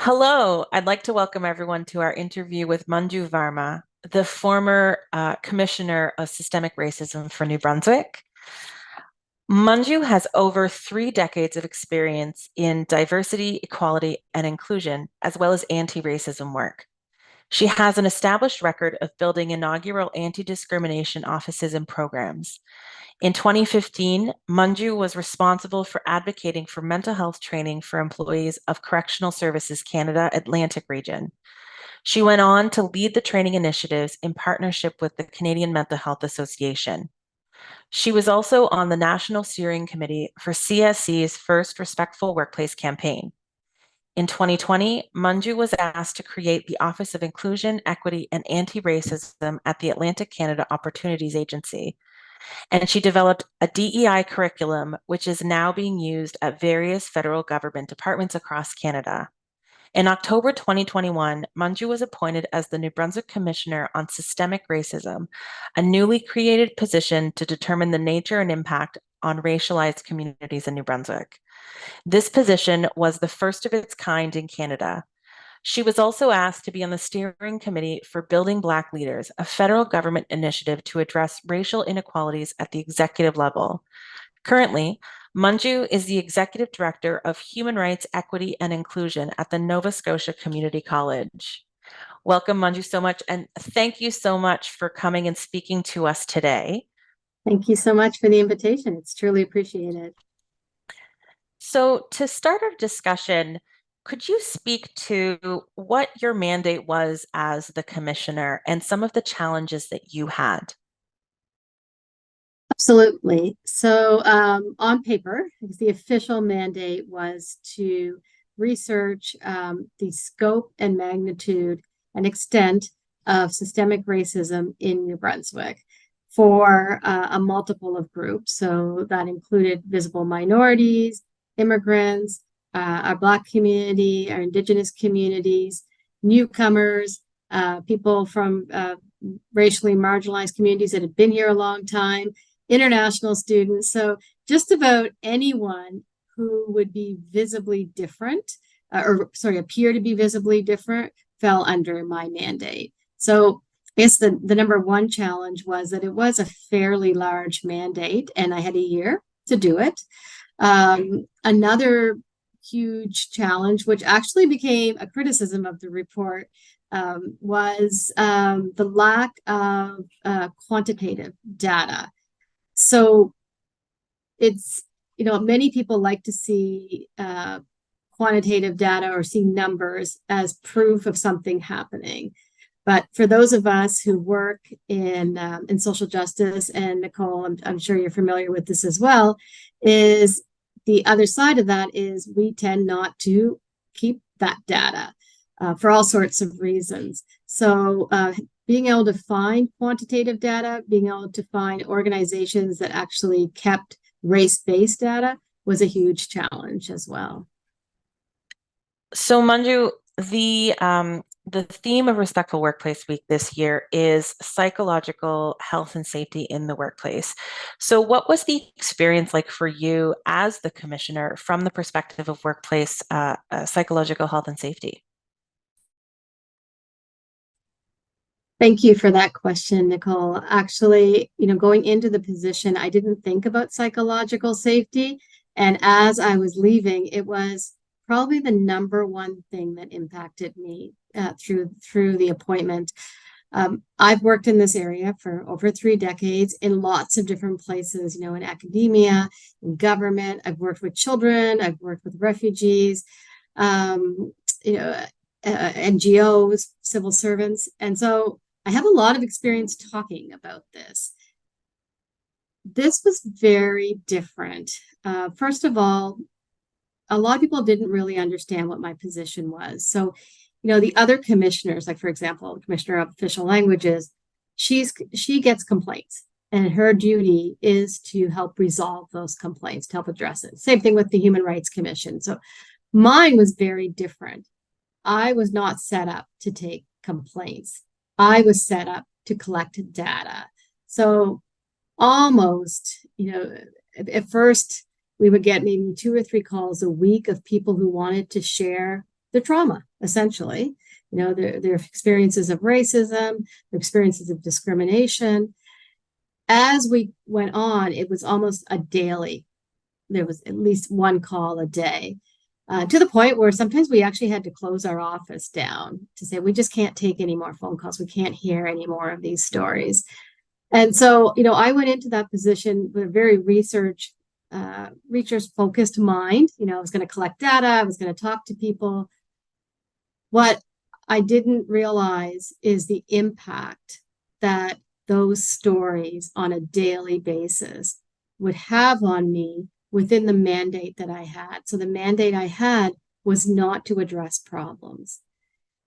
Hello, I'd like to welcome everyone to our interview with Manju Varma, the former Commissioner of Systemic Racism for New Brunswick. Manju has over 3 decades of experience in diversity, equality, and inclusion, as well as anti-racism work. She has an established record of building inaugural anti-discrimination offices and programs. In 2015, Manju was responsible for advocating for mental health training for employees of Correctional Services Canada Atlantic region. She went on to lead the training initiatives in partnership with the Canadian Mental Health Association. She was also on the National Steering Committee for CSC's first Respectful Workplace campaign. In 2020, Manju was asked to create the Office of Inclusion, Equity, and Anti-Racism at the Atlantic Canada Opportunities Agency, and she developed a DEI curriculum, which is now being used at various federal government departments across Canada. In October 2021, Manju was appointed as the New Brunswick Commissioner on Systemic Racism, a newly created position to determine the nature and impact on racialized communities in New Brunswick. This position was the first of its kind in Canada. She was also asked to be on the steering committee for Building Black Leaders, a federal government initiative to address racial inequalities at the executive level. Currently, Manju is the executive director of Human Rights, Equity, and Inclusion at the Nova Scotia Community College. Welcome, Manju, so much, and thank you so much for coming and speaking to us today. Thank you so much for the invitation. It's truly appreciated. So, to start our discussion, could you speak to what your mandate was as the commissioner and some of the challenges that you had? Absolutely. So on paper, the official mandate was to research the scope and magnitude and extent of systemic racism in New Brunswick for a multiple of groups. So that included visible minorities, immigrants, our Black community, our Indigenous communities, newcomers, people from racially marginalized communities that had been here a long time, international students. So just about anyone who would be visibly different, appear to be visibly different, fell under my mandate. So I guess the number one challenge was that it was a fairly large mandate, and I had a year to do it. Another huge challenge, which actually became a criticism of the report, was the lack of quantitative data. So it's, many people like to see quantitative data or see numbers as proof of something happening. But for those of us who work in social justice, and Nicole, I'm sure you're familiar with this as well, is the other side of that is we tend not to keep that data for all sorts of reasons. So being able to find quantitative data, being able to find organizations that actually kept race-based data was a huge challenge as well. So, Manju, the theme of Respectful Workplace Week this year is psychological health and safety in the workplace. So, what was the experience like for you as the commissioner from the perspective of workplace psychological health and safety? Thank you for that question, Nicole. Actually, going into the position, I didn't think about psychological safety. And as I was leaving, it was probably the number one thing that impacted me through the appointment. I've worked in this area for over 3 decades in lots of different places, in academia, in government. I've worked with children, I've worked with refugees, NGOs, civil servants. And so I have a lot of experience talking about this. This was very different. First of all, a lot of people didn't really understand what my position was. So, the other commissioners, like for example, the Commissioner of Official Languages, she gets complaints, and her duty is to help resolve those complaints, to help address it. Same thing with the Human Rights Commission. So mine was very different. I was not set up to take complaints. I was set up to collect data. So almost, at first we would get maybe 2 or 3 calls a week of people who wanted to share their trauma, essentially. Their experiences of racism, their experiences of discrimination. As we went on, it was almost a daily. There was at least one call a day, to the point where sometimes we actually had to close our office down to say, we just can't take any more phone calls. We can't hear any more of these stories. And so, I went into that position with a very research focused mind. I was going to collect data. I was going to talk to people. What I didn't realize is the impact that those stories on a daily basis would have on me within the mandate that I had. So the mandate I had was not to address problems.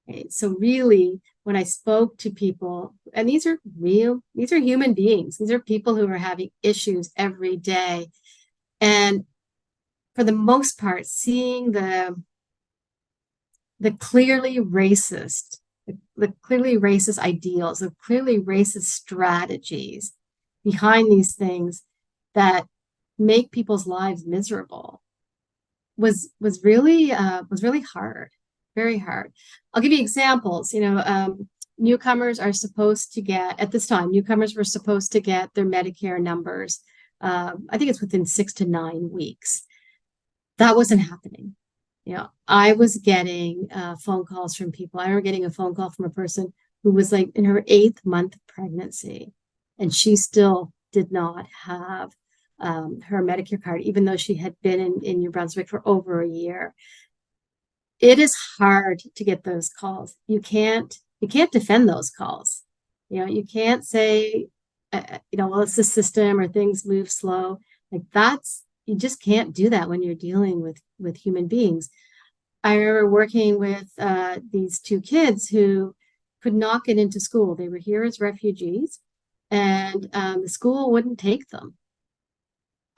Okay? So really, when I spoke to people, and these are human beings. These are people who are having issues every day. And for the most part, seeing the clearly racist ideals, the clearly racist strategies behind these things that make people's lives miserable was really hard, very hard. I'll give you examples. Newcomers are supposed to get, at this time, newcomers were supposed to get their Medicare numbers. I think it's within 6 to 9 weeks. That wasn't happening. I was getting phone calls from people. I remember getting a phone call from a person who was like in her 8th month of pregnancy, and she still did not have her Medicare card, even though she had been in New Brunswick for over a year. It is hard to get those calls. You can't defend those calls. You can't say, well, it's the system or things move slow. You just can't do that when you're dealing with human beings. I remember working with these 2 kids who could not get into school. They were here as refugees, and the school wouldn't take them.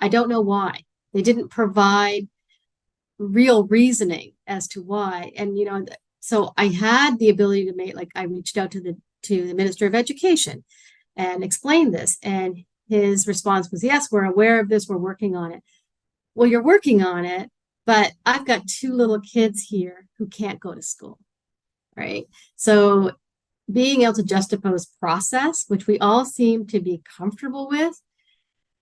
I don't know why. They didn't provide real reasoning as to why. And, so I had the ability to I reached out to the Minister of Education and explained this. And his response was, yes, we're aware of this. We're working on it. Well, you're working on it, but I've got 2 little kids here who can't go to school, right? So being able to juxtapose process, which we all seem to be comfortable with,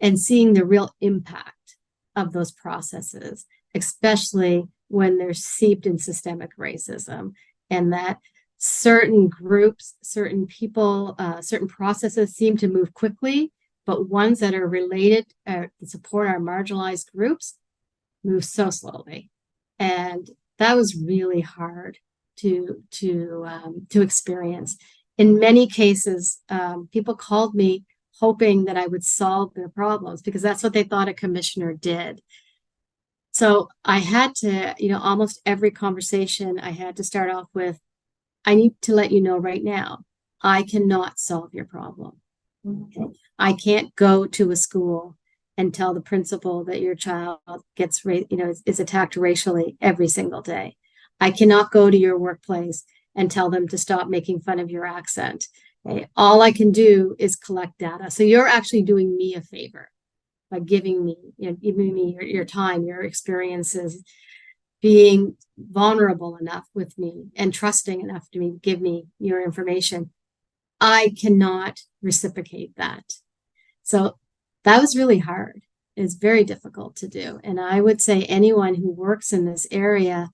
and seeing the real impact of those processes, especially when they're seeped in systemic racism, and that certain groups, certain people, certain processes seem to move quickly, but ones that are related to support our marginalized groups move so slowly. And that was really hard to experience. In many cases, people called me hoping that I would solve their problems because that's what they thought a commissioner did. So I had to, almost every conversation I had to start off with, I need to let you know right now, I cannot solve your problem. Okay. I can't go to a school and tell the principal that your child gets, is attacked racially every single day. I cannot go to your workplace and tell them to stop making fun of your accent. Okay. All I can do is collect data. So you're actually doing me a favor by giving me your time, your experiences, being vulnerable enough with me and trusting enough to give me your information. I cannot reciprocate that. So that was really hard. It's very difficult to do. And I would say anyone who works in this area,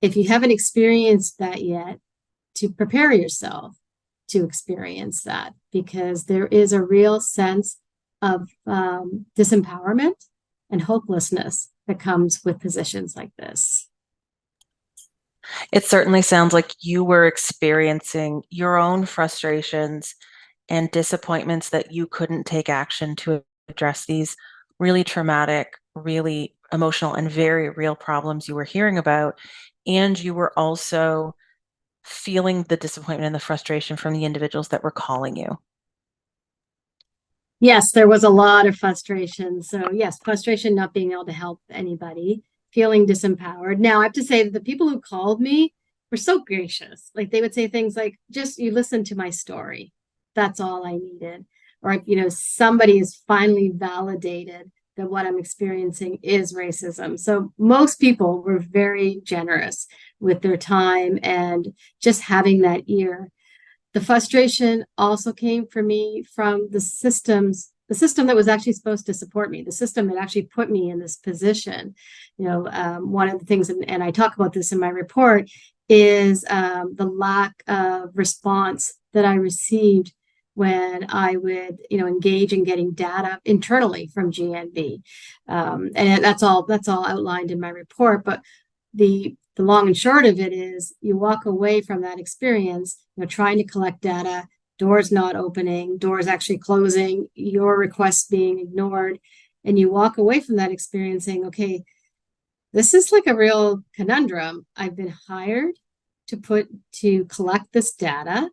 if you haven't experienced that yet, to prepare yourself to experience that, because there is a real sense of disempowerment and hopelessness that comes with positions like this. It certainly sounds like you were experiencing your own frustrations and disappointments that you couldn't take action to address these really traumatic, really emotional, and very real problems you were hearing about. And you were also feeling the disappointment and the frustration from the individuals that were calling you. Yes, there was a lot of frustration. So yes, frustration not being able to help anybody, feeling disempowered. Now I have to say that the people who called me were so gracious. Like they would say things like, just you listen to my story. That's all I needed. Or, somebody has finally validated that what I'm experiencing is racism. So most people were very generous. with their time and just having that ear. The frustration also came for me from the system that was actually supposed to support me, the system that actually put me in this position. One of the things, and I talk about this in my report, is the lack of response that I received when I would, engage in getting data internally from GNB, and that's all outlined in my report. But the long and short of it is, you walk away from that experience, trying to collect data, doors not opening, doors actually closing, your requests being ignored, and you walk away from that experience saying, okay, this is like a real conundrum. I've been hired to collect this data.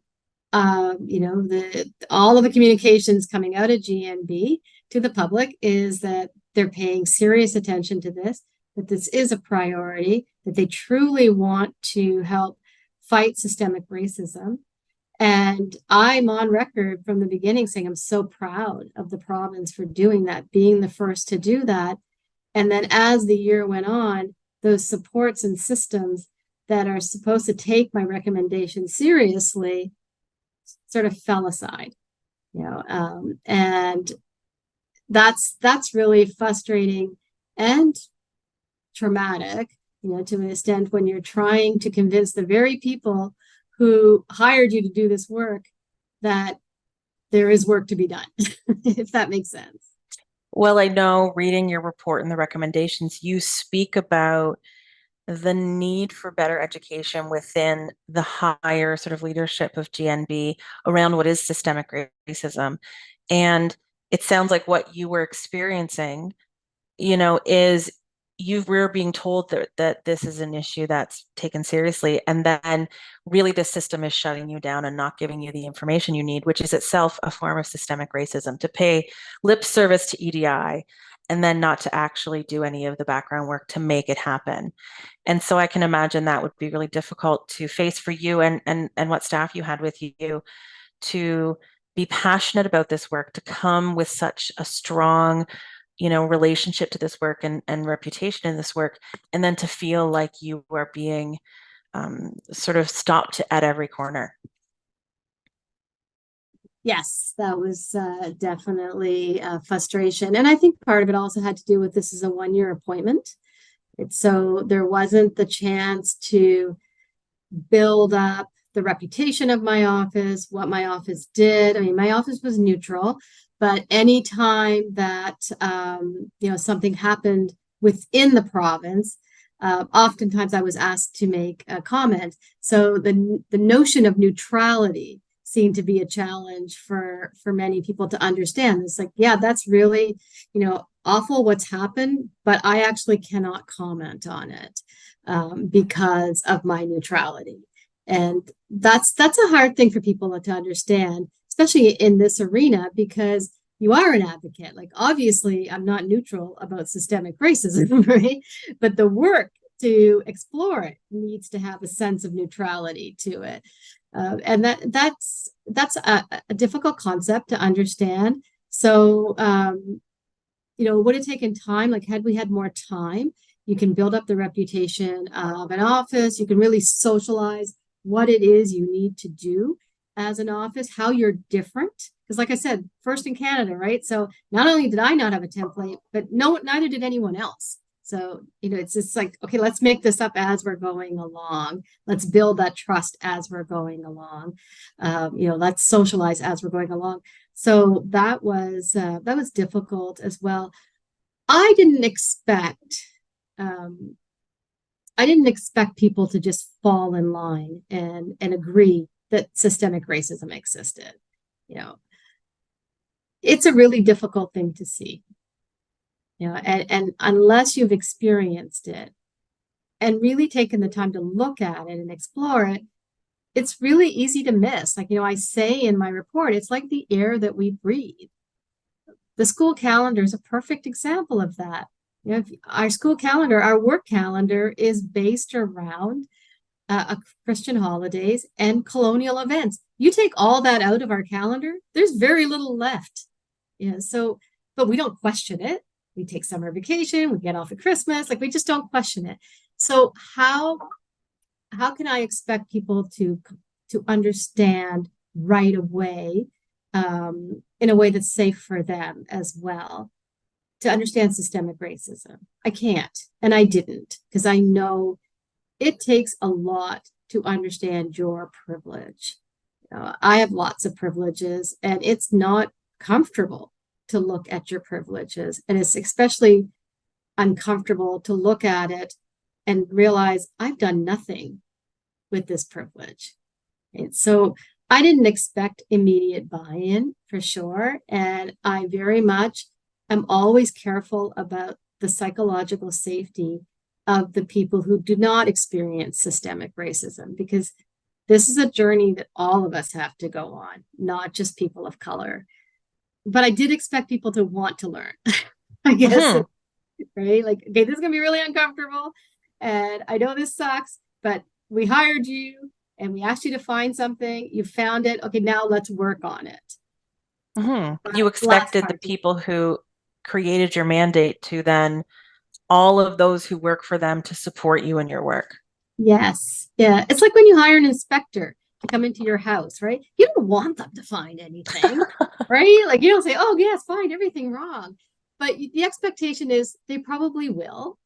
All of the communications coming out of GNB to the public is that they're paying serious attention to this, that this is a priority, that they truly want to help fight systemic racism. And I'm on record from the beginning saying I'm so proud of the province for doing that, being the first to do that. And then as the year went on, those supports and systems that are supposed to take my recommendation seriously sort of fell aside, and that's really frustrating and traumatic, to an extent, when you're trying to convince the very people who hired you to do this work that there is work to be done, if that makes sense. Well, I know, reading your report and the recommendations, you speak about the need for better education within the higher sort of leadership of GNB around what is systemic racism. And it sounds like what you were experiencing, is you were being told that this is an issue that's taken seriously, and then really the system is shutting you down and not giving you the information you need, which is itself a form of systemic racism, to pay lip service to EDI and then not to actually do any of the background work to make it happen. And so I can imagine that would be really difficult to face for you and what staff you had with you, to be passionate about this work, to come with such a strong relationship to this work and reputation in this work, and then to feel like you are being sort of stopped at every corner. Yes, that was definitely a frustration. And I think part of it also had to do with, this is a one-year appointment. So there wasn't the chance to build up the reputation of my office, what my office did. I mean, my office was neutral, but anytime that something happened within the province, oftentimes I was asked to make a comment. So the notion of neutrality seemed to be a challenge for many people to understand. It's like, yeah, that's really, awful what's happened, but I actually cannot comment on it because of my neutrality. And that's a hard thing for people to understand, especially in this arena, because you are an advocate. Like, obviously, I'm not neutral about systemic racism, right? But the work to explore it needs to have a sense of neutrality to it. And that's a difficult concept to understand. So, would have taken time. Like, had we had more time, you can build up the reputation of an office. You can really socialize what it is you need to do as an office, how you're different. Because like I said, first in Canada, right? So not only did I not have a template, but neither did anyone else. So, it's just like, okay, let's make this up as we're going along. Let's build that trust as we're going along. Let's socialize as we're going along. So that was difficult as well. I didn't expect people to just fall in line and agree that systemic racism existed. It's a really difficult thing to see. And unless you've experienced it and really taken the time to look at it and explore it, it's really easy to miss. Like, I say in my report, it's like the air that we breathe. The school calendar is a perfect example of that. Our school calendar, our work calendar, is based around Christian holidays and colonial events. You take all that out of our calendar, there's very little left. So, but we don't question it. We take summer vacation, we get off at Christmas, like, we just don't question it. So how how can I expect people to understand right away, in a way that's safe for them as well, to understand systemic racism? I can't, and I didn't, because I know it takes a lot to understand your privilege. I have lots of privileges, and it's not comfortable to look at your privileges. And it's especially uncomfortable to look at it and realize I've done nothing with this privilege. And so I didn't expect immediate buy-in for sure. And I very much am always careful about the psychological safety of the people who do not experience systemic racism, because this is a journey that all of us have to go on, not just people of color. But I did expect people to want to learn, I guess, right? Like, okay, this is going to be really uncomfortable. And I know this sucks, but we hired you and we asked you to find something. You found it. Okay, now let's work on it. You expected the people who created your mandate to then all of those who work for them to support you in your work. Yes. Yeah. It's like when you hire an inspector to come into your house, right? You don't want them to find anything, right? Like, you don't say, oh, yes, find everything wrong. But the expectation is they probably will.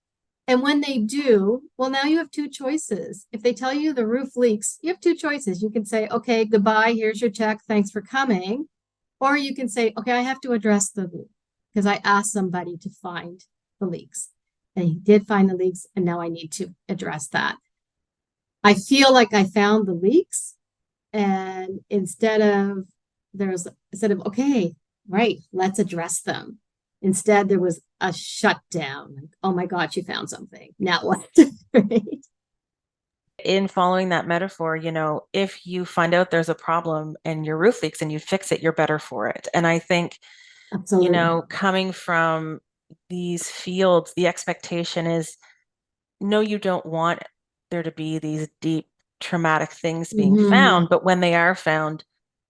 And when they do, well, now you have two choices. If they tell you the roof leaks, you have two choices. You can say, okay, goodbye, here's your check, thanks for coming. Or you can say, okay, I have to address the leak because I asked somebody to find the leaks. And he did find the leaks, and now I need to address that. I feel like I found the leaks, and instead of okay, right, let's address them. Instead, there was a shutdown. Like, oh my God, you found something. Now what? Right? In following that metaphor, if you find out there's a problem and your roof leaks and you fix it, you're better for it. And I think, Absolutely. coming from these fields, the expectation is, no, you don't want there to be these deep traumatic things being found, but when they are found,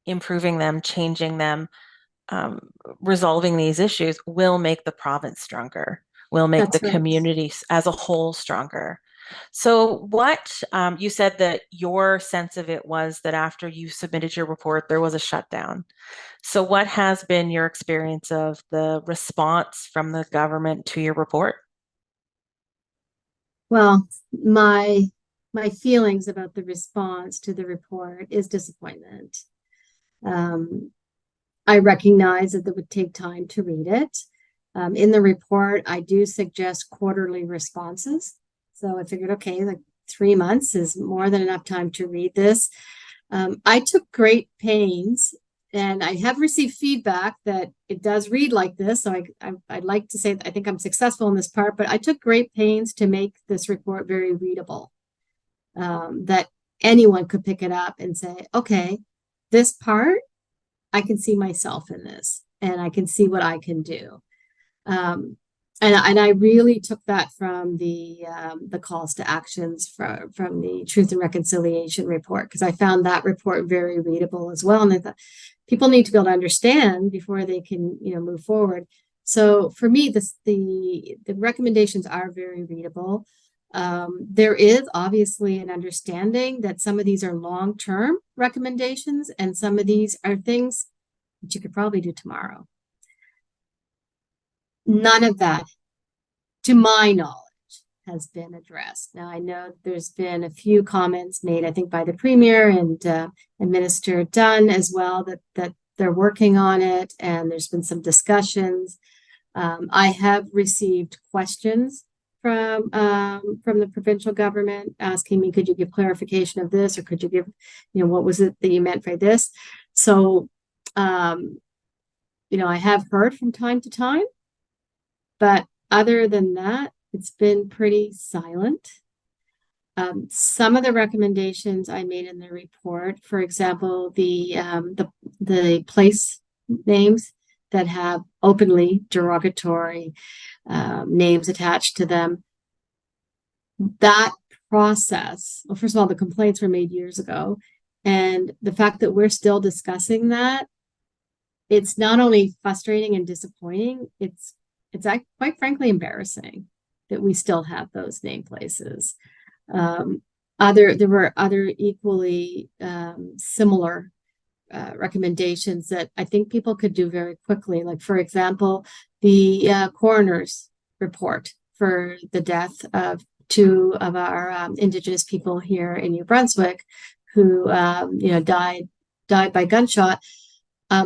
improving them, changing them, resolving these issues will make the province stronger, will make the That's right. community as a whole stronger. So what, you said that your sense of it was that after you submitted your report, there was a shutdown. So what has been your experience of the response from the government to your report? Well, my feelings about the response to the report is disappointment. I recognize that it would take time to read it. In the report, I do suggest quarterly responses. So I figured, okay, like 3 months is more than enough time to read this. I took great pains, and I have received feedback that it does read like this. So I'd like to say that I think I'm successful in this part, but I took great pains to make this report very readable, that anyone could pick it up and say, okay, this part, I can see myself in this, and I can see what I can do. And I really took that from the calls to actions from the Truth and Reconciliation report, because I found that report very readable as well. And I thought people need to be able to understand before they can, move forward. So for me, the recommendations are very readable. There is obviously an understanding that some of these are long-term recommendations, and some of these are things that you could probably do tomorrow. None of that, to my knowledge, has been addressed. Now, I know there's been a few comments made, I think, by the Premier and Minister Dunn as well, that they're working on it, and there's been some discussions. I have received questions from the provincial government asking me, could you give clarification of this, or could you give, what was it that you meant by this? So, I have heard from time to time, but other than that, it's been pretty silent. Some of the recommendations I made in the report, for example, the place names that have openly derogatory names attached to them, that process, well, first of all, the complaints were made years ago, and the fact that we're still discussing that, it's not only frustrating and disappointing, it's quite frankly embarrassing that we still have those name places. there were other equally similar recommendations that I think people could do very quickly. Like, for example, the coroner's report for the death of two of our Indigenous people here in New Brunswick who, died by gunshot.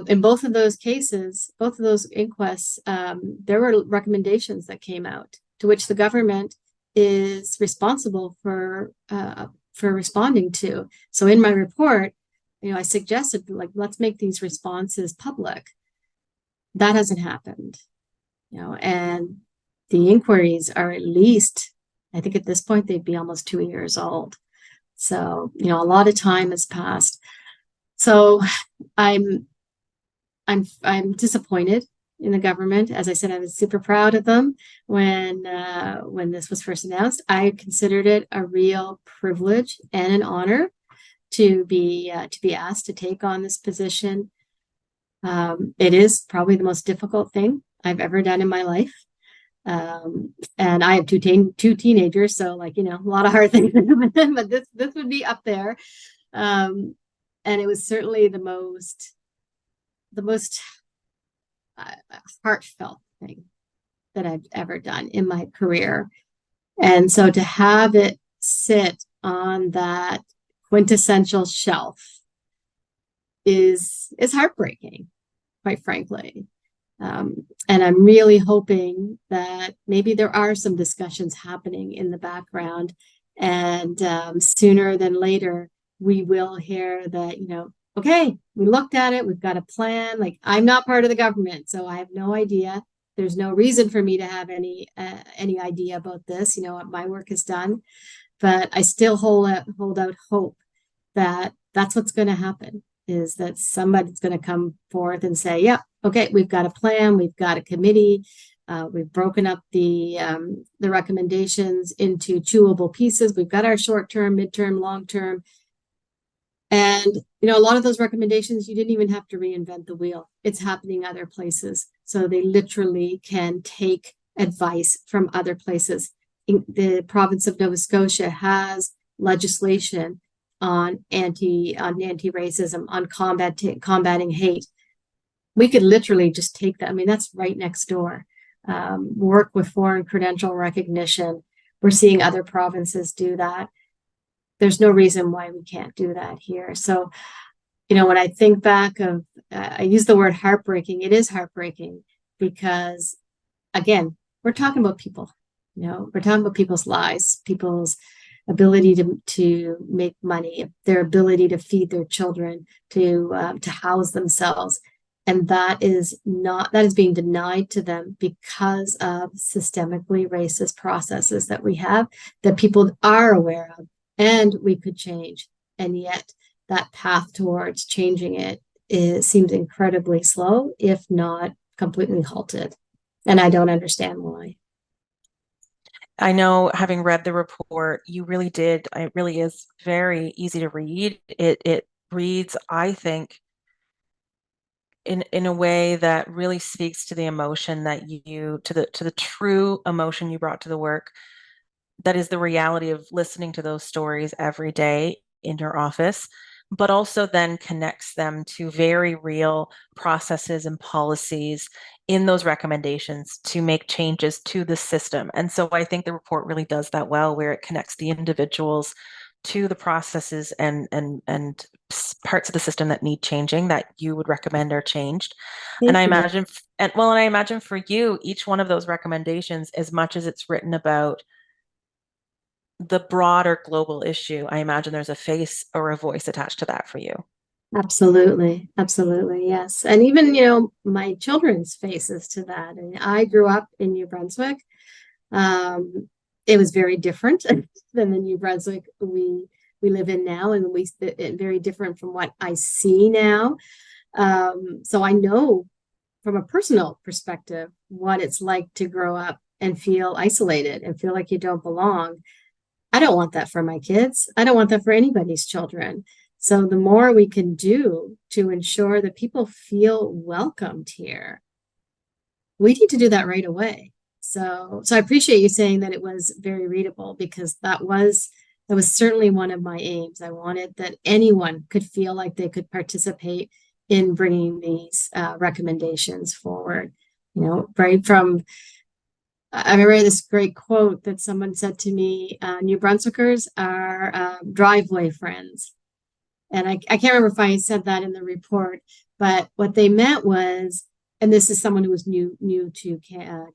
In both of those cases, both of those inquests, there were recommendations that came out to which the government is responsible for responding to. So in my report, I suggested, like, let's make these responses public. That hasn't happened, and the inquiries are at least, I think at this point, they'd be almost 2 years old. So, a lot of time has passed. So I'm disappointed in the government. As I said, I was super proud of them when this was first announced. I considered it a real privilege and an honor to be asked to take on this position. It is probably the most difficult thing I've ever done in my life. And I have two teenagers, so a lot of hard things, but this would be up there. And it was certainly the most heartfelt thing that I've ever done in my career. And so to have it sit on that quintessential shelf is heartbreaking, quite frankly. And I'm really hoping that maybe there are some discussions happening in the background, and sooner than later, we will hear that, okay, we looked at it, we've got a plan. Like, I'm not part of the government, so I have no idea. There's no reason for me to have any idea about this. My work is done, but I still hold out hope that that's what's going to happen, is that somebody's going to come forth and say, yeah, okay, we've got a plan, we've got a committee, we've broken up the recommendations into chewable pieces. We've got our short-term, mid-term, long-term. And, a lot of those recommendations, you didn't even have to reinvent the wheel. It's happening other places. So they literally can take advice from other places. The province of Nova Scotia has legislation on anti-racism, on combating hate. We could literally just take that. I mean, that's right next door. Work with foreign credential recognition. We're seeing other provinces do that. There's no reason why we can't do that here. So, when I think back of, I use the word heartbreaking, it is heartbreaking because, again, we're talking about people, we're talking about people's lives, people's ability to make money, their ability to feed their children, to house themselves. And that is being denied to them because of systemically racist processes that we have, that people are aware of and we could change. And yet that path towards changing it seems incredibly slow, if not completely halted. And I don't understand why. I know, having read the report, you really did. It really is very easy to read. It reads, I think, in a way that really speaks to the emotion that to the true emotion you brought to the work. That is the reality of listening to those stories every day in your office, but also then connects them to very real processes and policies in those recommendations to make changes to the system. And so I think the report really does that well, where it connects the individuals to the processes and parts of the system that need changing, that you would recommend are changed. And I imagine for you, each one of those recommendations, as much as it's written about the broader global issue, I imagine there's a face or a voice attached to that for you. Absolutely. Absolutely. Yes. And even, my children's faces to that. And I grew up in New Brunswick. It was very different than the New Brunswick we live in now, and very different from what I see now. So I know from a personal perspective what it's like to grow up and feel isolated and feel like you don't belong. I don't want that for my kids. I don't want that for anybody's children. So the more we can do to ensure that people feel welcomed here, we need to do that right away. So I appreciate you saying that it was very readable, because that was That was certainly one of my aims. I wanted that anyone could feel like they could participate in bringing these recommendations forward. Right from, I remember this great quote that someone said to me, New Brunswickers are driveway friends. And I can't remember if I said that in the report, but what they meant was, and this is someone who was new to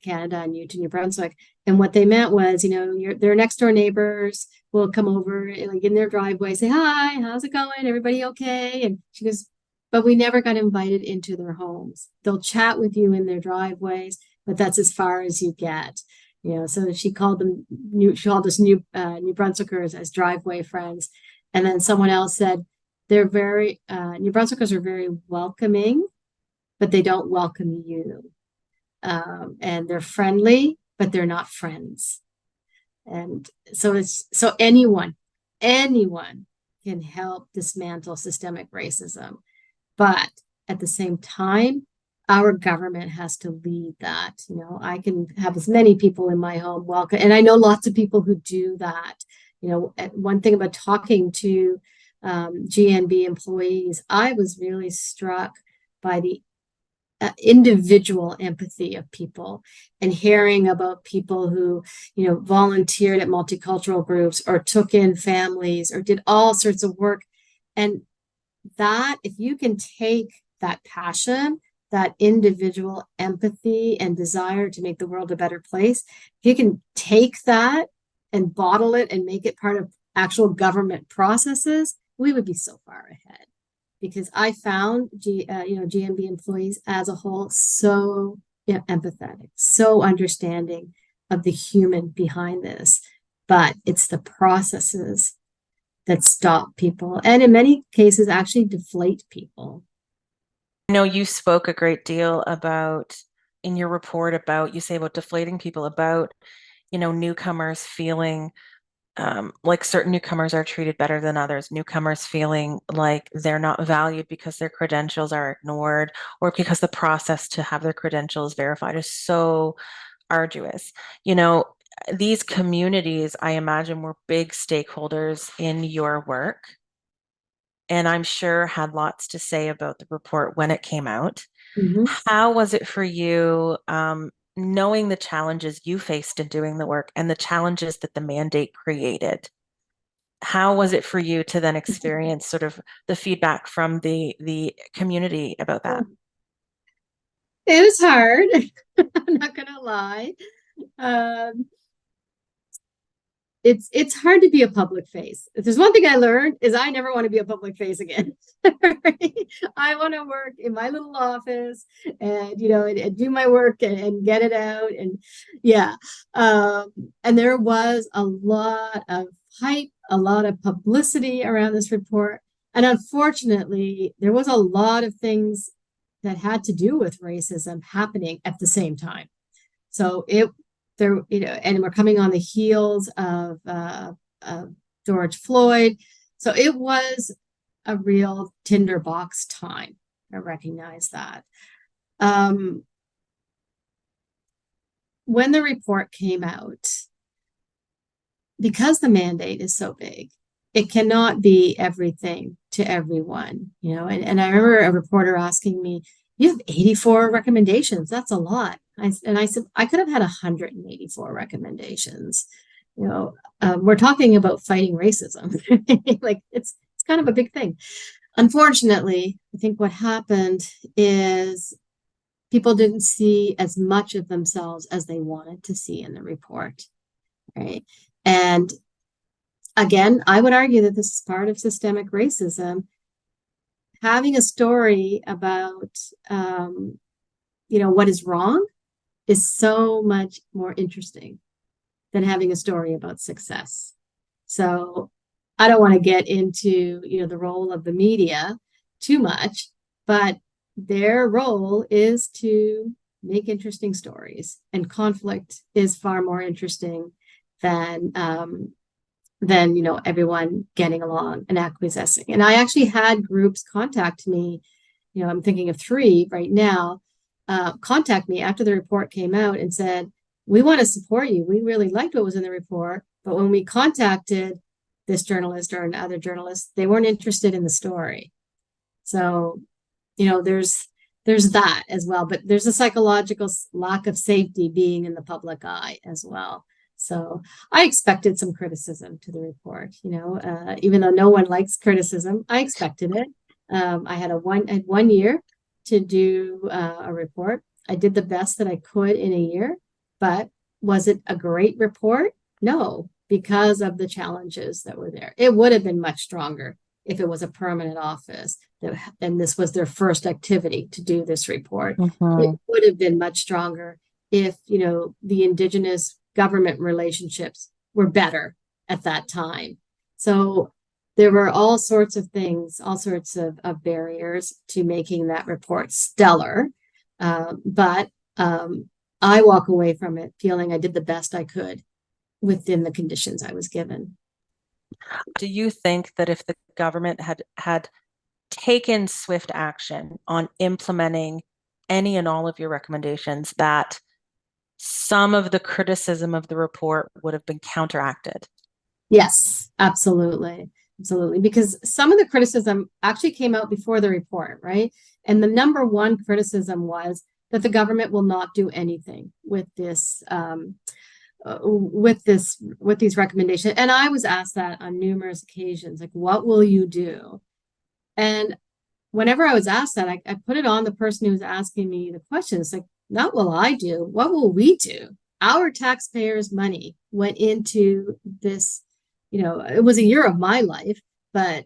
Canada, new to New Brunswick, and what they meant was, their next door neighbors will come over, like in their driveway, say, "Hi, how's it going? Everybody okay?" And she goes, "But we never got invited into their homes. They'll chat with you in their driveways, but that's as far as you get." So she called us New Brunswickers as driveway friends. And then someone else said, they're very, New Brunswickers are very welcoming, but they don't welcome you. And they're friendly, but they're not friends. And so anyone can help dismantle systemic racism. But at the same time, our government has to lead that. I can have as many people in my home welcome, and I know lots of people who do that. One thing about talking to GNB employees, I was really struck by the individual empathy of people, and hearing about people who, volunteered at multicultural groups or took in families or did all sorts of work. And that, if you can take that passion, that individual empathy and desire to make the world a better place, if you can take that and bottle it and make it part of actual government processes, we would be so far ahead. Because I found GNB employees as a whole so empathetic, so understanding of the human behind this. But it's the processes that stop people, and in many cases actually deflate people. I know you spoke a great deal about, in your report, about, you say about deflating people, about, newcomers feeling like certain newcomers are treated better than others, newcomers feeling like they're not valued because their credentials are ignored, or because the process to have their credentials verified is so arduous. These communities, I imagine, were big stakeholders in your work, and I'm sure had lots to say about the report when it came out. Mm-hmm. How was it for you, knowing the challenges you faced in doing the work and the challenges that the mandate created? How was it for you to then experience sort of the feedback from the community about that? It was hard. I'm not gonna lie. It's hard to be a public face. If there's one thing I learned, is I never want to be a public face again. I want to work in my little office and and do my work and get it out. And yeah. And there was a lot of hype, a lot of publicity around this report. And unfortunately, there was a lot of things that had to do with racism happening at the same time. So and we're coming on the heels of George Floyd. So it was a real tinderbox time. I recognize that. When the report came out, because the mandate is so big, it cannot be everything to everyone, and I remember a reporter asking me, "You have 84 recommendations. That's a lot." I said, I could have had 184 recommendations. We're talking about fighting racism. Like it's kind of a big thing. Unfortunately, I think what happened is people didn't see as much of themselves as they wanted to see in the report, right? And again, I would argue that this is part of systemic racism. Having a story about, what is wrong is so much more interesting than having a story about success. So I don't want to get into, the role of the media too much, but their role is to make interesting stories, and conflict is far more interesting than everyone getting along and acquiescing. And I actually had groups contact me, I'm thinking of 3 right now, contact me after the report came out and said, "We want to support you. We really liked what was in the report, but when we contacted this journalist or another journalist, they weren't interested in the story. So, there's that as well, but there's a psychological lack of safety being in the public eye as well. So I expected some criticism to the report, even though no one likes criticism, I expected it. I had one year to do a report. I did the best that I could in a year, but was it a great report? No, because of the challenges that were there. It would have been much stronger if it was a permanent office and this was their first activity to do this report. It would have been much stronger if, the Indigenous government relationships were better at that time. So there were all sorts of things, all sorts of barriers to making that report stellar. But I walk away from it feeling I did the best I could within the conditions I was given. Do you think that if the government had taken swift action on implementing any and all of your recommendations, that some of the criticism of the report would have been counteracted? Yes, absolutely. Absolutely. Because some of the criticism actually came out before the report, right? And the number one criticism was that the government will not do anything with this with these recommendations. And I was asked that on numerous occasions, like, what will you do? And whenever I was asked that, I put it on the person who was asking me the questions, like, not will I do, what will we do? Our taxpayers' money went into this, it was a year of my life, but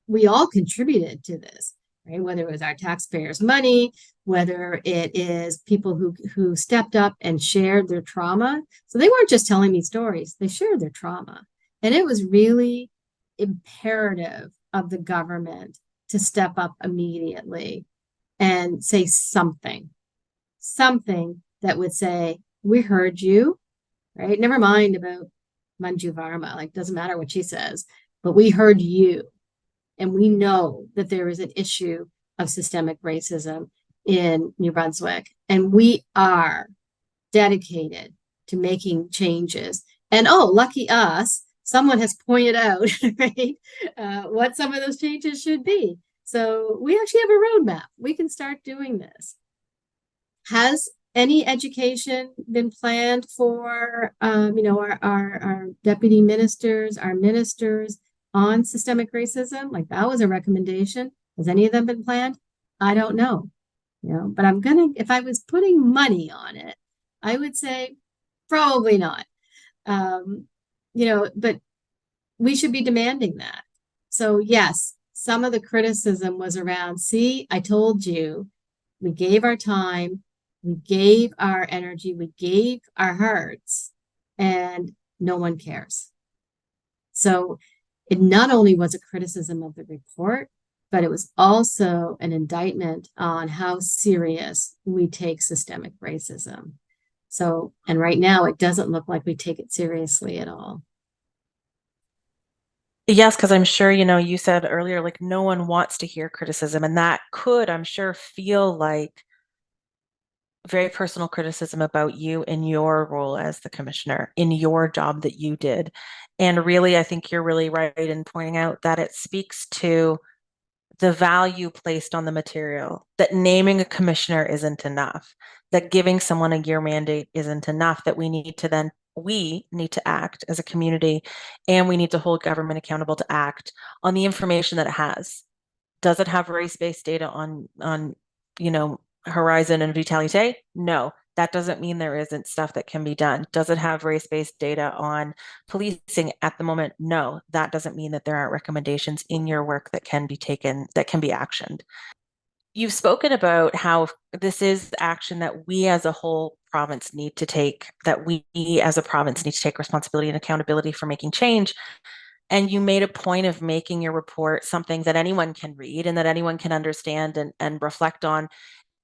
we all contributed to this, right? Whether it was our taxpayers' money, whether it is people who stepped up and shared their trauma. So they weren't just telling me stories, they shared their trauma. And it was really imperative of the government to step up immediately and say something that would say, we heard you, right? Never mind about Manju Varma, like, doesn't matter what she says, but we heard you. And we know that there is an issue of systemic racism in New Brunswick, and we are dedicated to making changes. And lucky us, someone has pointed out, right, what some of those changes should be. So we actually have a roadmap. We can start doing this. Has any education been planned for, our deputy ministers, our ministers on systemic racism? Like, that was a recommendation. Has any of them been planned? I don't know. But if I was putting money on it, I would say probably not. But we should be demanding that. So yes, some of the criticism was around, see, I told you, we gave our time, we gave our energy, we gave our hearts, and no one cares. So it not only was a criticism of the report, but it was also an indictment on how serious we take systemic racism. So, and right now it doesn't look like we take it seriously at all. Yes, because I'm sure, you said earlier, like, no one wants to hear criticism, and that could, I'm sure, feel like very personal criticism about you in your role as the commissioner, in your job that you did. And really, I think you're really right in pointing out that it speaks to the value placed on the material, that naming a commissioner isn't enough, that giving someone a year mandate isn't enough, that we need to act as a community, and we need to hold government accountable to act on the information that it has. Does it have race-based data on Horizon and Vitalité? No. That doesn't mean there isn't stuff that can be done. Does it have race-based data on policing at the moment? No. That doesn't mean that there aren't recommendations in your work that can be taken, that can be actioned. You've spoken about how this is action that we as a whole province need to take, that we as a province need to take responsibility and accountability for making change. And you made a point of making your report something that anyone can read and that anyone can understand and reflect on,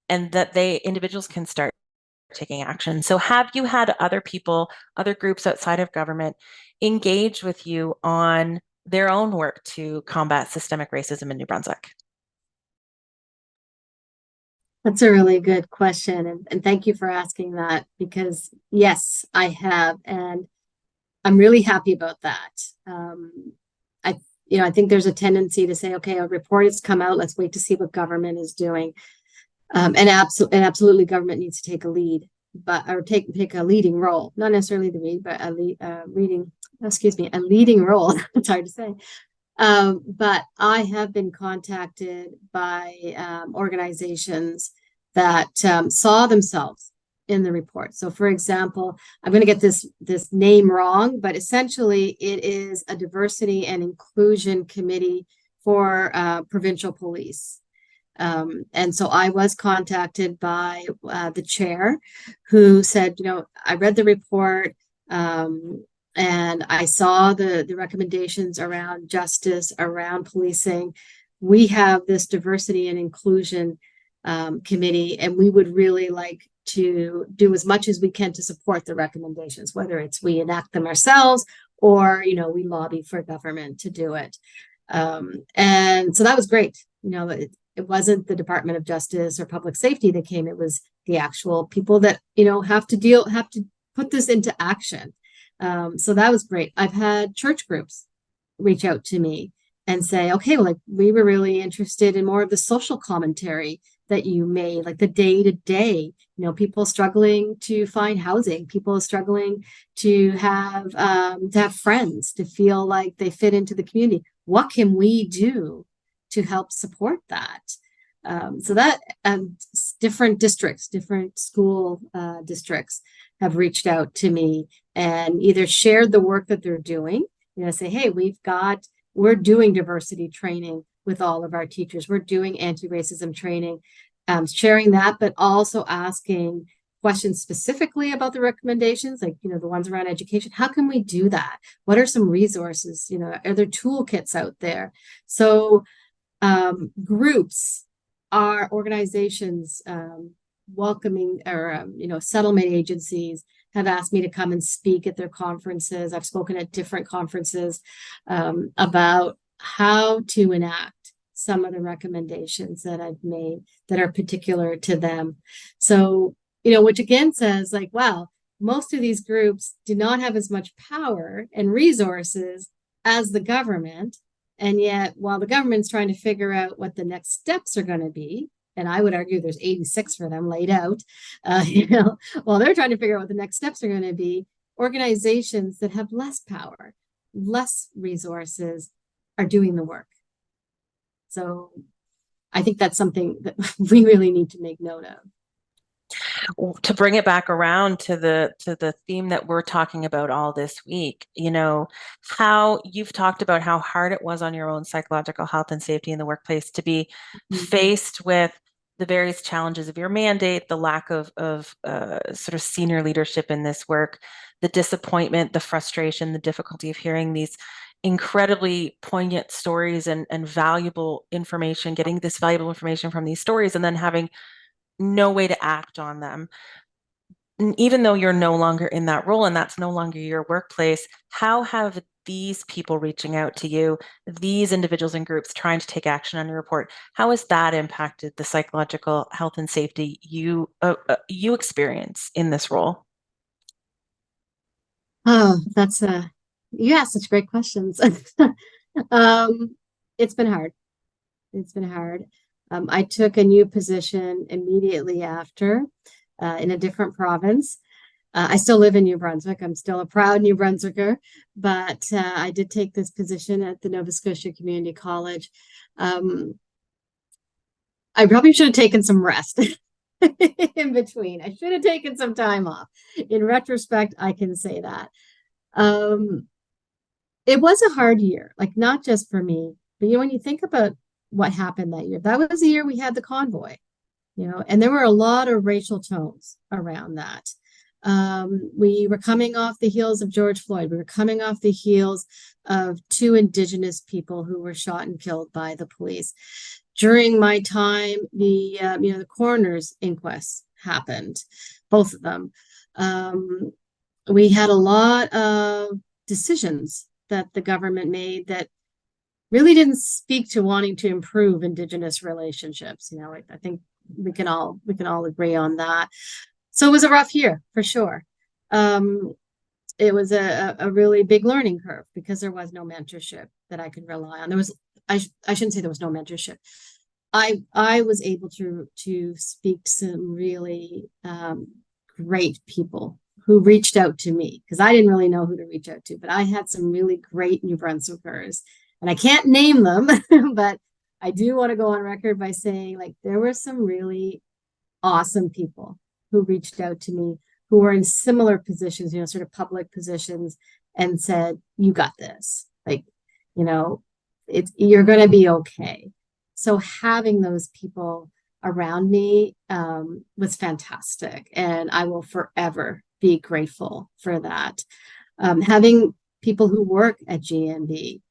and that individuals can start taking action. So have you had other people, other groups outside of government engage with you on their own work to combat systemic racism in New Brunswick? That's a really good question. And thank you for asking that, because yes, I have. And I'm really happy about that. I, I think there's a tendency to say, okay, a report has come out. Let's wait to see what government is doing. And absolutely, government needs to take a lead, or take a leading role, not necessarily the lead, but a leading role. It's hard to say. But I have been contacted by organizations that saw themselves in the report. So, for example, I'm going to get this name wrong, but essentially, it is a diversity and inclusion committee for provincial police. And so I was contacted by the chair, who said, I read the report. And I saw the recommendations around justice, around policing. We have this diversity and inclusion committee, and we would really like to do as much as we can to support the recommendations, whether it's we enact them ourselves or, we lobby for government to do it. And so that was great. It wasn't the Department of Justice or Public Safety that came. It was the actual people that, have to put this into action. So that was great. I've had church groups reach out to me and say, okay, well, we were really interested in more of the social commentary that you made, like the day to day, people struggling to find housing, people struggling to have friends, to feel like they fit into the community. What can we do to help support that? So that different districts, different school districts have reached out to me and either shared the work that they're doing, say, hey, we're doing diversity training with all of our teachers. We're doing anti-racism training, sharing that, but also asking questions specifically about the recommendations, like, the ones around education. How can we do that? What are some resources? Are there toolkits out there? So groups are organizations, welcoming or, settlement agencies have asked me to come and speak at their conferences. I've spoken at different conferences about how to enact some of the recommendations that I've made that are particular to them. So, which again says like, wow, most of these groups do not have as much power and resources as the government. And yet, while the government's trying to figure out what the next steps are going to be, and I would argue there's 86 for them laid out, while they're trying to figure out what the next steps are going to be, organizations that have less power, less resources are doing the work. So I think that's something that we really need to make note of. To bring it back around to the theme that we're talking about all this week, how you've talked about how hard it was on your own psychological health and safety in the workplace to be faced with the various challenges of your mandate, the lack of sort of senior leadership in this work, the disappointment, the frustration, the difficulty of hearing these incredibly poignant stories and valuable information, getting this valuable information from these stories, and then having no way to act on them. And even though you're no longer in that role and that's no longer your workplace, how have these people reaching out to you, these individuals and groups trying to take action on your report, how has that impacted the psychological health and safety you experience in this role? Oh, you asked such great questions. It's been hard. It's been hard. I took a new position immediately after in a different province. I still live in New Brunswick. I'm still a proud New Brunswicker, but I did take this position at the Nova Scotia Community College. I probably should have taken some rest in between. I should have taken some time off. In retrospect, I can say that. It was a hard year, like not just for me, but when you think about what happened that year, that was the year we had the convoy, and there were a lot of racial tones around that. We were coming off the heels of George Floyd. We were coming off the heels of 2 Indigenous people who were shot and killed by the police. During my time, the coroner's inquests happened, both of them. We had a lot of decisions that the government made that really didn't speak to wanting to improve Indigenous relationships. I think we can all agree on that. So it was a rough year for sure. it was a really big learning curve because there was no mentorship that I could rely on. There was, I shouldn't say there was no mentorship. I was able to speak to some really great people who reached out to me because I didn't really know who to reach out to, but I had some really great New Brunswickers, and I can't name them, but I do want to go on record by saying like there were some really awesome people who reached out to me who were in similar positions, sort of public positions, and said, "You got this. Like, you're going to be okay." So having those people around me was fantastic, and I will forever be grateful for that. Having people who work at GMB,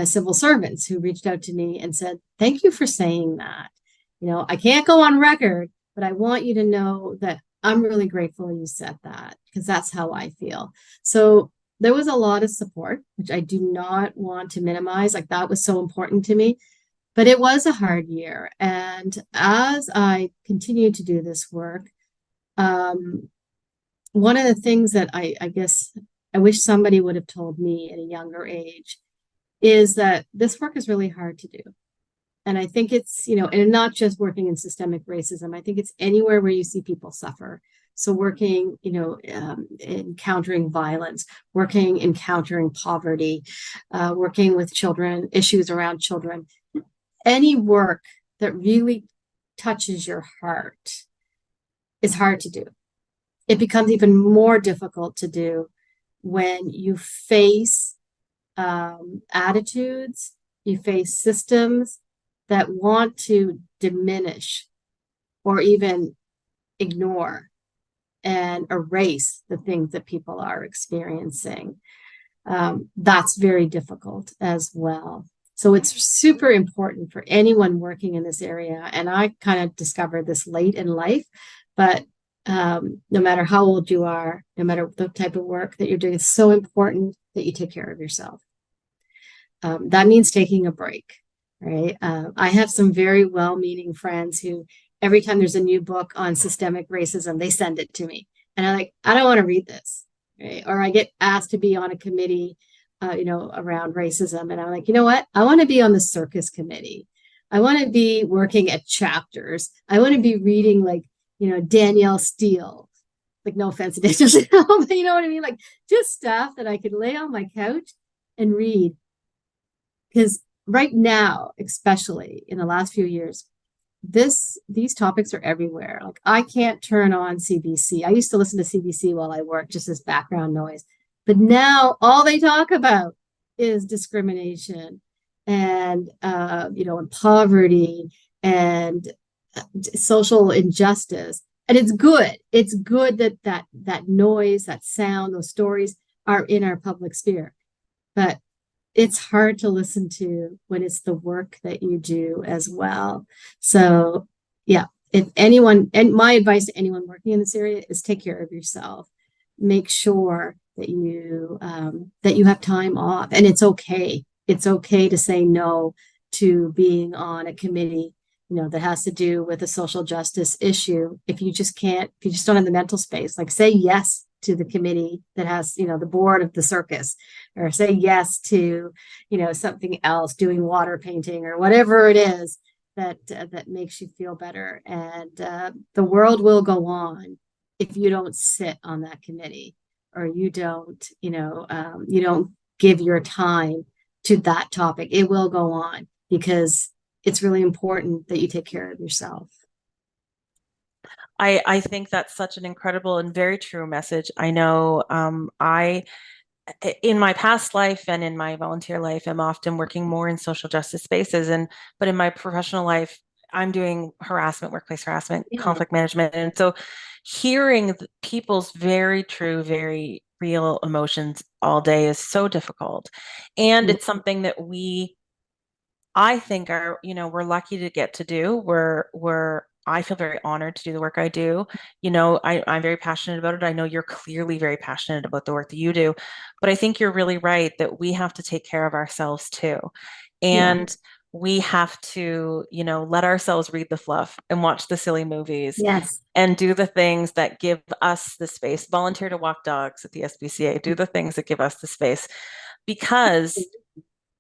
civil servants who reached out to me and said, "Thank you for saying that. I can't go on record, but I want you to know that I'm really grateful you said that because that's how I feel." So there was a lot of support, which I do not want to minimize. Like that was so important to me. But it was a hard year. And as I continued to do this work, one of the things that I guess I wish somebody would have told me at a younger age is that this work is really hard to do. And I think it's, and not just working in systemic racism, I think it's anywhere where you see people suffer. So working, encountering violence, encountering poverty, working with children, issues around children, any work that really touches your heart is hard to do. It becomes even more difficult to do when you face attitudes, you face systems that want to diminish or even ignore and erase the things that people are experiencing. That's very difficult as well. So it's super important for anyone working in this area. And I kind of discovered this late in life, but no matter how old you are, no matter the type of work that you're doing, it's so important that you take care of yourself. That means taking a break, right? I have some very well-meaning friends who every time there's a new book on systemic racism, they send it to me. And I'm like, I don't want to read this, right? Or I get asked to be on a committee around racism. And I'm like, you know what? I want to be on the circus committee. I want to be working at chapters. I want to be reading like, Danielle Steele. Like, no offense to Danielle Steele, but you know what I mean? Like just stuff that I could lay on my couch and read. Because right now, especially in the last few years, these topics are everywhere. Like I can't turn on CBC. I used to listen to CBC while I worked, just as background noise. But now all they talk about is discrimination and, and poverty and social injustice. And it's good. It's good that noise, that sound, those stories are in our public sphere. But it's hard to listen to when it's the work that you do as well. So, yeah, if anyone, and my advice to anyone working in this area is take care of yourself. Make sure that you have time off, and it's okay. It's okay to say no to being on a committee, that has to do with a social justice issue. If you just don't have the mental space, like say yes to the committee that has, the board of the circus, or say yes to, something else, doing water painting or whatever it is that makes you feel better. And the world will go on if you don't sit on that committee, or you don't, you don't give your time to that topic. It will go on because it's really important that you take care of yourself. I think that's such an incredible and very true message. I know in my past life and in my volunteer life, I'm often working more in social justice spaces, but in my professional life, I'm doing harassment, workplace harassment, conflict management. And so hearing people's very true, very real emotions all day is so difficult. And it's something that I think we're lucky to get to do. I feel very honored to do the work I do. I'm very passionate about it. I know you're clearly very passionate about the work that you do, but I think you're really right that we have to take care of ourselves too. And we have to, let ourselves read the fluff and watch the silly movies Yes. and do the things that give us the space. Volunteer to walk dogs at the SPCA. Do the things that give us the space because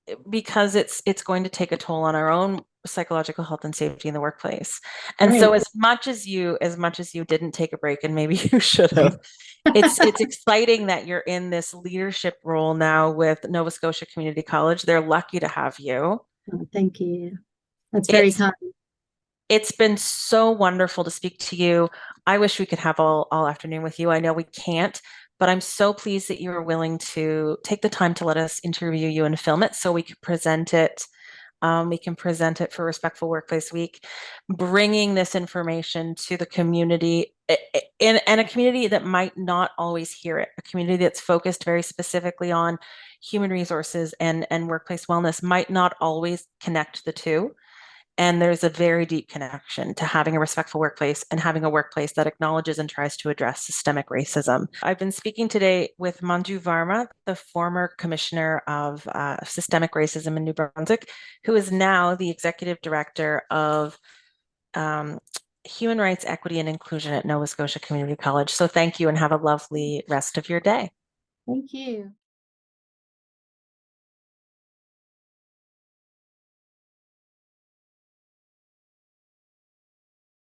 it's going to take a toll on our own psychological health and safety in the workplace. And so Right. as much as you didn't take a break, and maybe you should have, it's exciting that you're in this leadership role now with Nova Scotia Community College. They're lucky to have you. Oh, thank you. That's very It's kind. it's been so wonderful to speak to you. I wish we could have all afternoon with you. I know we can't, but I'm so pleased that you were willing to take the time to let us interview you and film it so we can present it. We can present it for Respectful Workplace Week, bringing this information to the community in a community that might not always hear it, a community that's focused very specifically on human resources and workplace wellness might not always connect the two. And there's a very deep connection to having a respectful workplace and having a workplace that acknowledges and tries to address systemic racism. I've been speaking today with Manju Varma, the former commissioner of systemic racism in New Brunswick, who is now the executive director of human rights, equity, and inclusion at Nova Scotia Community College. So thank you and have a lovely rest of your day. Thank you.